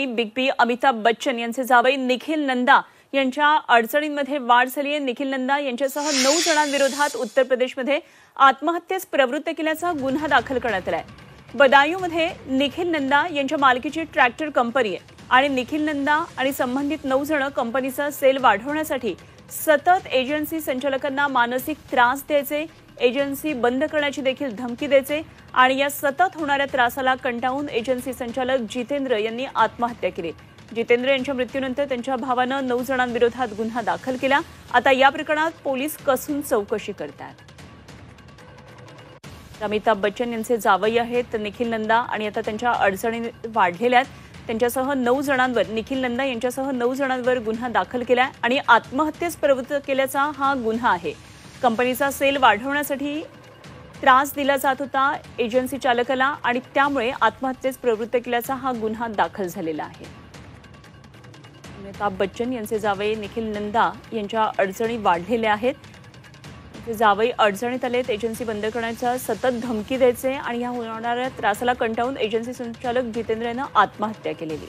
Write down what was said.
Big बी अमिताभ बच्चन यांचे जावई निखिल नंदा यांच्या अडचणींमध्ये वाढ झाली आहे। निखिल नंदा यांच्यासह 9 जणांविरोधात उत्तर प्रदेशमध्ये आत्महत्येस प्रवृत्त केल्याचा गुन्हा दाखल करण्यात आलाय। बदायूंमध्ये निखिल नंदा यांच्या मालकीची ट्रॅक्टर कंपनी आहे आणि निखिल नंदा आणि संबंधित 9 जण कंपनीचा सेल वाढवण्यासाठी सतत एजन्सी संचालकांना मानसिक त्रास द्यायचे, एजन्सी बंद करण्याची देखील धमकी द्यायचे आणि या सतत होणाऱ्या त्रासाला कंटाळून एजन्सी संचालक जितेंद्र यांनी आत्महत्या केली। जितेंद्र यांच्या मृत्यूनंतर त्यांच्या भावानं 9 जणांविरोधात गुन्हा दाखल केला। आता या प्रकरणात पोलीस कसून चौकशी करतात। अमिताभ बच्चन यांचे जावई आहेत निखिल नंदा आणि आता त्यांच्या अडचणी वाढलेल्या आहेत। त्यांच्यासह 9 जणांवर निखिल नंदा यांच्यासह 9 जणांवर गुन्हा दाखल केला आणि आत्महत्येस प्रवृत्त केल्याचा हा गुन्हा आहे। कंपनीचा सेल वाढवण्यासाठी त्रास दिला जात होता एजन्सी चालकाला आणि त्यामुळे आत्महत्येस प्रवृत्त केल्याचा हा गुन्हा दाखल झालेला आहे। अमिताभ बच्चन यांचे जावई निखिल नंदा यांच्या अडचणी वाढलेल्या आहेत। जावई अडचणीत आलेत, एजन्सी बंद करण्याचा सतत धमकी द्यायचे आणि या होणाऱ्या त्रासाला कंटाळून एजन्सी संचालक जितेंद्र यांनी आत्महत्या केलेली।